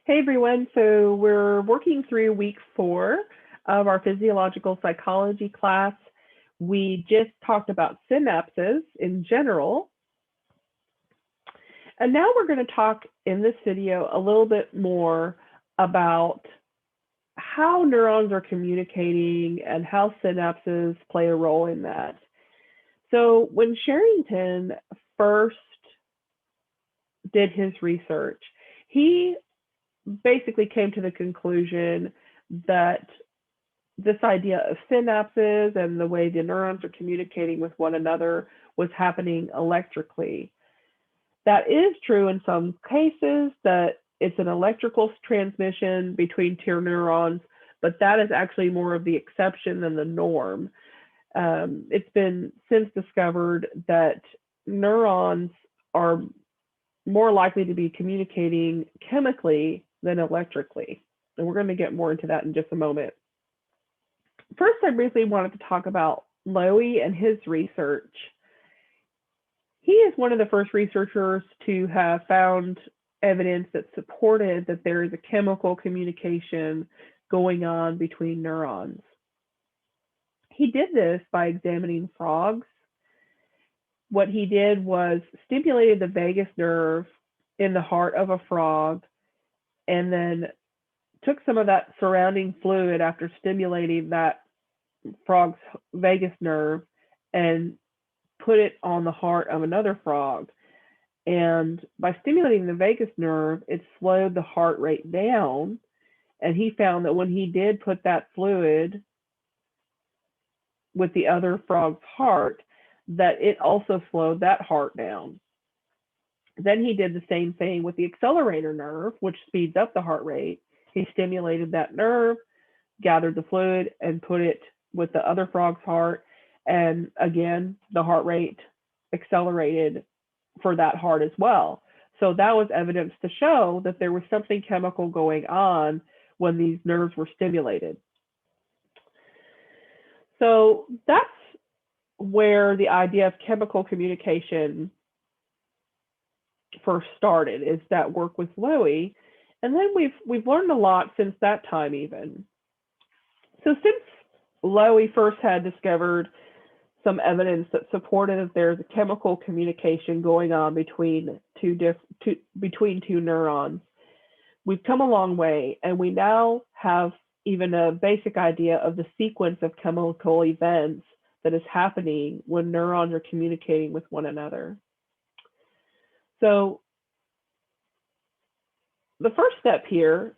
Hey everyone, so we're working through week 4 of our physiological psychology class. We just talked about synapses in general. And now we're going to talk in this video a little bit more about how neurons are communicating and how synapses play a role in that. So when Sherrington first did his research, he basically came to the conclusion that this idea of synapses and the way the neurons are communicating with one another was happening electrically. That is true in some cases, that it's an electrical transmission between two neurons, but that is actually more of the exception than the norm. It's been since discovered that neurons are more likely to be communicating chemically than electrically. And we're going to get more into that in just a moment. First, I briefly wanted to talk about Lowy and his research. He is one of the first researchers to have found evidence that supported that there is a chemical communication going on between neurons. He did this by examining frogs. What he did was stimulated the vagus nerve in the heart of a frog and then took some of that surrounding fluid after stimulating that frog's vagus nerve and put it on the heart of another frog. And by stimulating the vagus nerve, it slowed the heart rate down. And he found that when he did put that fluid with the other frog's heart, that it also slowed that heart down. Then he did the same thing with the accelerator nerve, which speeds up the heart rate. He stimulated that nerve, gathered the fluid, and put it with the other frog's heart. And again, the heart rate accelerated for that heart as well. So that was evidence to show that there was something chemical going on when these nerves were stimulated. So that's where the idea of chemical communication first started, is that work with Lowy. And then we've learned a lot since that time even. So since Lowy first had discovered some evidence that supported that there's a chemical communication going on between two neurons, we've come a long way, and we now have even a basic idea of the sequence of chemical events that is happening when neurons are communicating with one another. So the first step here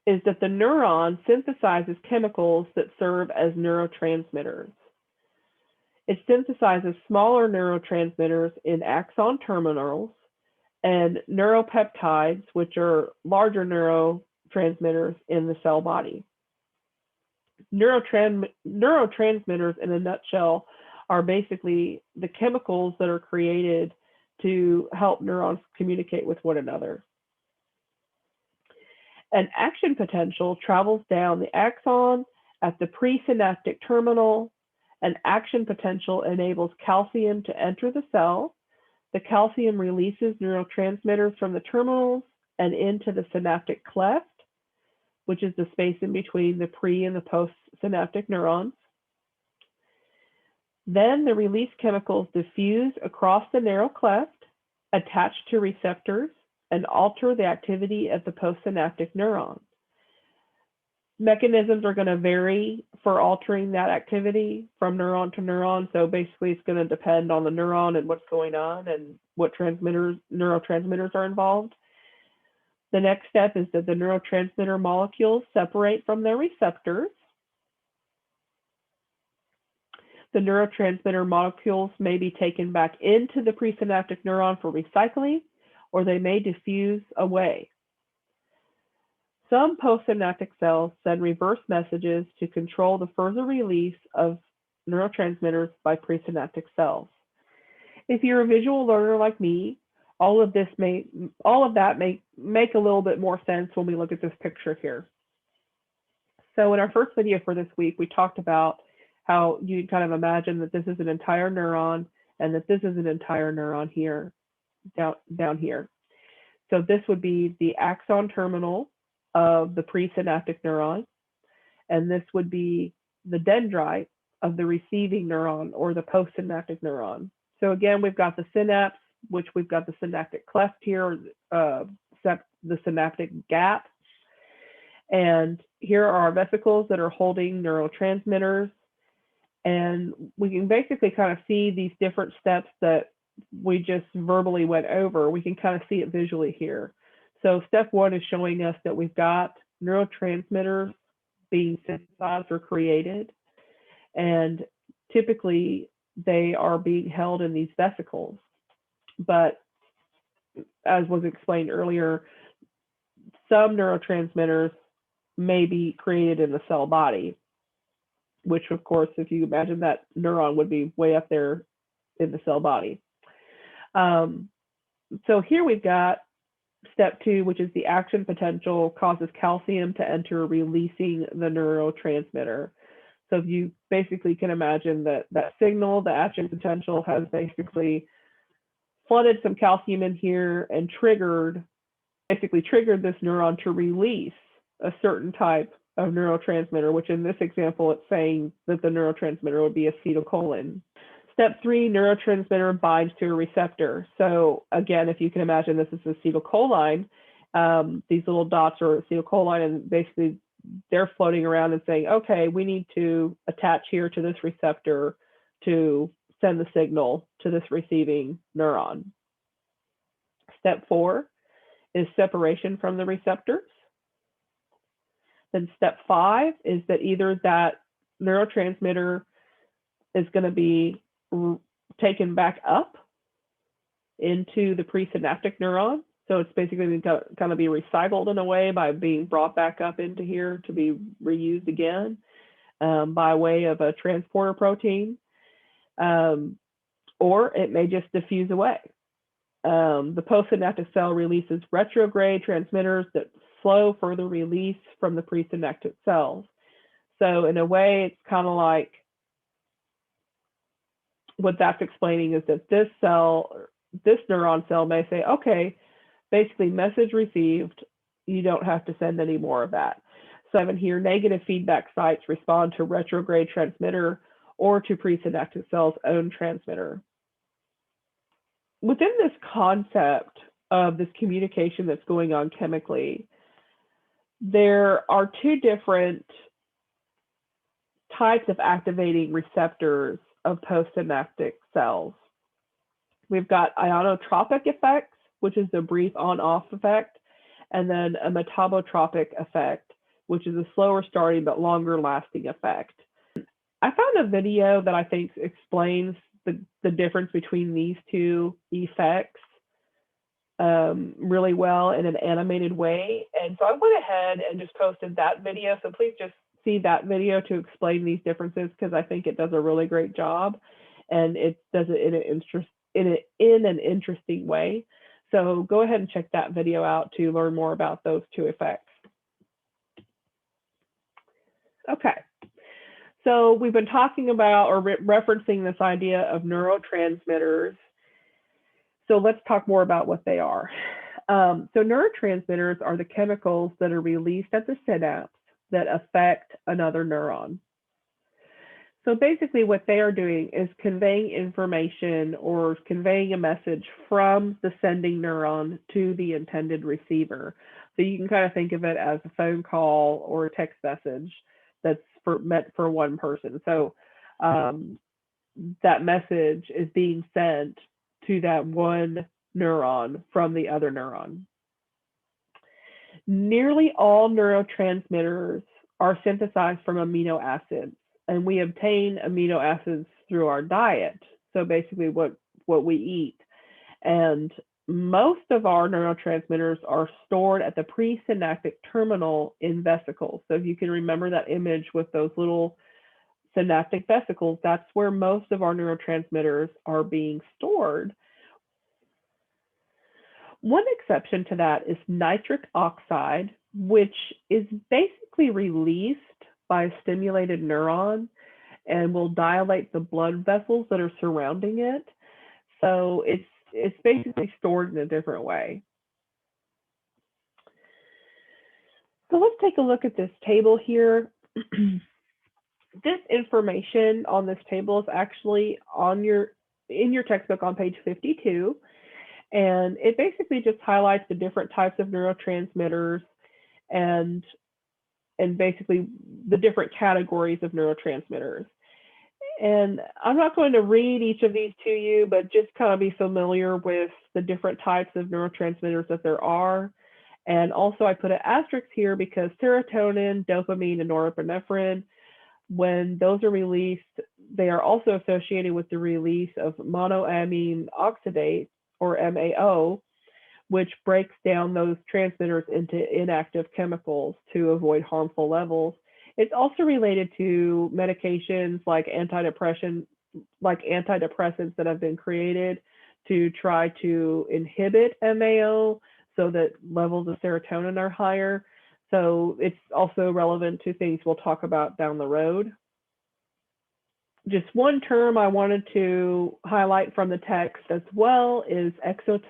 is that the neuron synthesizes chemicals that serve as neurotransmitters. It synthesizes smaller neurotransmitters in axon terminals and neuropeptides, which are larger neurotransmitters in the cell body. Neurotransmitters, in a nutshell, are basically the chemicals that are created to help neurons communicate with one another. An action potential travels down the axon at the presynaptic terminal. An action potential enables calcium to enter the cell. The calcium releases neurotransmitters from the terminals and into the synaptic cleft, which is the space in between the pre and the postsynaptic neurons. Then the released chemicals diffuse across the narrow cleft, attach to receptors, and alter the activity of the postsynaptic neuron. Mechanisms are going to vary for altering that activity from neuron to neuron. So basically, it's going to depend on the neuron and what's going on and what neurotransmitters are involved. The next step is that the neurotransmitter molecules separate from their receptors. The neurotransmitter molecules may be taken back into the presynaptic neuron for recycling, or they may diffuse away. Some postsynaptic cells send reverse messages to control the further release of neurotransmitters by presynaptic cells. If you're a visual learner like me, all of that may make a little bit more sense when we look at this picture here. So in our first video for this week, we talked about how you kind of imagine that this is an entire neuron and that this is an entire neuron here, down here. So this would be the axon terminal of the presynaptic neuron, and this would be the dendrite of the receiving neuron or the postsynaptic neuron. So again, we've got the synapse, which we've got the synaptic cleft here, the synaptic gap. And here are our vesicles that are holding neurotransmitters. And we can basically kind of see these different steps that we just verbally went over. We can kind of see it visually here. So step one is showing us that we've got neurotransmitters being synthesized or created. And typically they are being held in these vesicles. But as was explained earlier, some neurotransmitters may be created in the cell body, which of course, if you imagine that neuron would be way up there in the cell body. So here we've got step two, which is the action potential causes calcium to enter, releasing the neurotransmitter. So if you basically can imagine that that signal, the action potential, has basically flooded some calcium in here and basically triggered this neuron to release a certain type of neurotransmitter, which in this example, it's saying that the neurotransmitter would be acetylcholine. Step three, neurotransmitter binds to a receptor. So again, if you can imagine this is acetylcholine, these little dots are acetylcholine, and basically they're floating around and saying, okay, we need to attach here to this receptor to send the signal to this receiving neuron. Step four is separation from the receptors. Then step five is that either that neurotransmitter is going to be taken back up into the presynaptic neuron. So it's basically going to be recycled in a way by being brought back up into here to be reused again by way of a transporter protein, or it may just diffuse away. The postsynaptic cell releases retrograde transmitters that slow further release from the presynaptic cells. So in a way, it's kind of like what that's explaining is that this neuron cell may say, okay, basically message received, you don't have to send any more of that. So I have here negative feedback sites respond to retrograde transmitter or to presynaptic cell's own transmitter. Within this concept of this communication that's going on chemically, there are two different types of activating receptors of postsynaptic cells. We've got ionotropic effects, which is the brief on-off effect, and then a metabotropic effect, which is a slower starting but longer lasting effect. I found a video that I think explains the difference between these two effects really well in an animated way. And so I went ahead and just posted that video. So please just see that video to explain these differences, because I think it does a really great job, and it does it in an interesting way. So go ahead and check that video out to learn more about those two effects. Okay, so we've been talking about or referencing this idea of neurotransmitters. So let's talk more about what they are. So neurotransmitters are the chemicals that are released at the synapse that affect another neuron. So basically what they are doing is conveying information or conveying a message from the sending neuron to the intended receiver. So you can kind of think of it as a phone call or a text message that's meant for one person. So that message is being sent to that one neuron from the other neuron. Nearly all neurotransmitters are synthesized from amino acids, and we obtain amino acids through our diet. So basically what we eat. And most of our neurotransmitters are stored at the presynaptic terminal in vesicles. So if you can remember that image with those little synaptic vesicles, that's where most of our neurotransmitters are being stored. One exception to that is nitric oxide, which is basically released by a stimulated neuron and will dilate the blood vessels that are surrounding it. So it's basically stored in a different way. So let's take a look at this table here. This information on this table is actually in your textbook on page 52. And it basically just highlights the different types of neurotransmitters and basically the different categories of neurotransmitters. And I'm not going to read each of these to you, but just kind of be familiar with the different types of neurotransmitters that there are. And also I put an asterisk here because serotonin, dopamine, and norepinephrine, when those are released, they are also associated with the release of monoamine oxidase, or MAO, which breaks down those transmitters into inactive chemicals to avoid harmful levels. It's also related to medications like antidepressants that have been created to try to inhibit MAO so that levels of serotonin are higher. So it's also relevant to things we'll talk about down the road. Just one term I wanted to highlight from the text as well is exocytosis,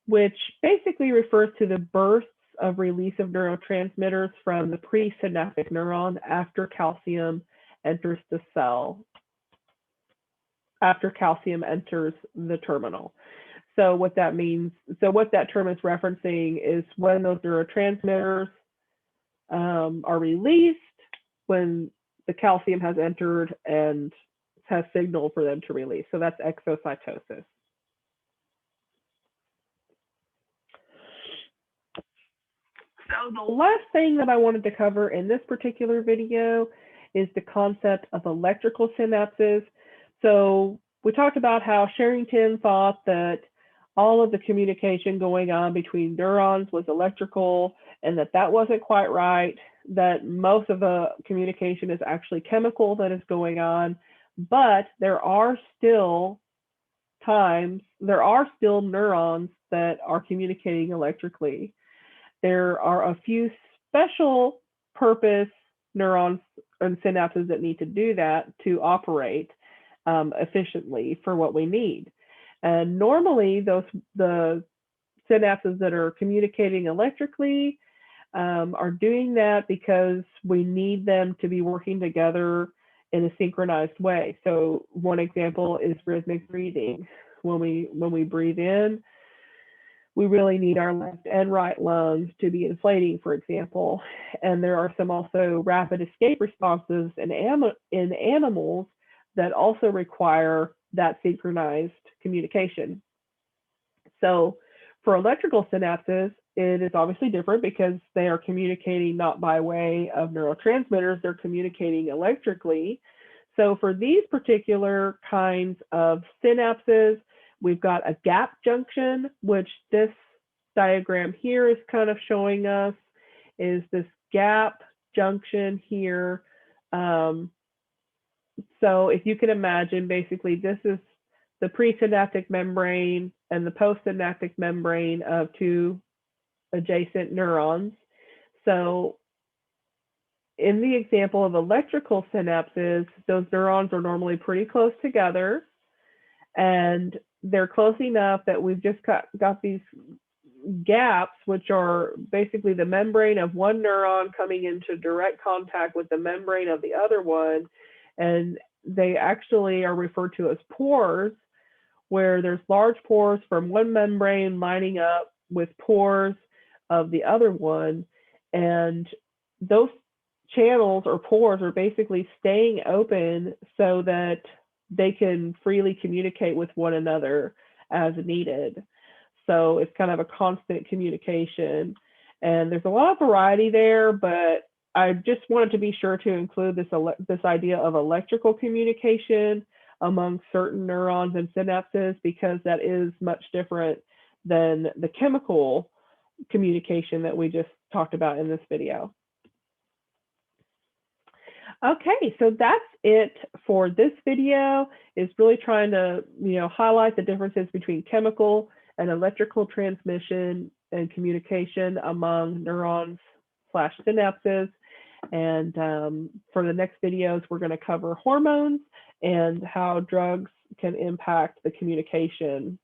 which basically refers to the bursts of release of neurotransmitters from the presynaptic neuron after calcium enters the cell, after calcium enters the terminal. So what that means, so what that term is referencing is when those neurotransmitters are released, when the calcium has entered and has signaled for them to release. So that's exocytosis. So the last thing that I wanted to cover in this particular video is the concept of electrical synapses. So we talked about how Sherrington thought that all of the communication going on between neurons was electrical, and that wasn't quite right, that most of the communication is actually chemical that is going on, but there are still neurons that are communicating electrically. There are a few special purpose neurons and synapses that need to do that to operate efficiently for what we need. And normally the synapses that are communicating electrically are doing that because we need them to be working together in a synchronized way. So one example is rhythmic breathing. When we breathe in, we really need our left and right lungs to be inflating, for example. And there are some also rapid escape responses in animals that also require that synchronized communication. So for electrical synapses, it is obviously different because they are communicating not by way of neurotransmitters, they're communicating electrically. So for these particular kinds of synapses, we've got a gap junction, which this diagram here is kind of showing us, is this gap junction here. So if you can imagine, basically this is the presynaptic membrane and the postsynaptic membrane of two adjacent neurons. So in the example of electrical synapses, those neurons are normally pretty close together, and they're close enough that we've just got these gaps, which are basically the membrane of one neuron coming into direct contact with the membrane of the other one. And they actually are referred to as pores, where there's large pores from one membrane lining up with pores of the other one. And those channels or pores are basically staying open so that they can freely communicate with one another as needed. So it's kind of a constant communication. And there's a lot of variety there, but I just wanted to be sure to include this idea of electrical communication among certain neurons and synapses, because that is much different than the chemical communication that we just talked about in this video. Okay, so that's it for this video. Is really trying to highlight the differences between chemical and electrical transmission and communication among neurons/synapses. And for the next videos, we're going to cover hormones and how drugs can impact the communication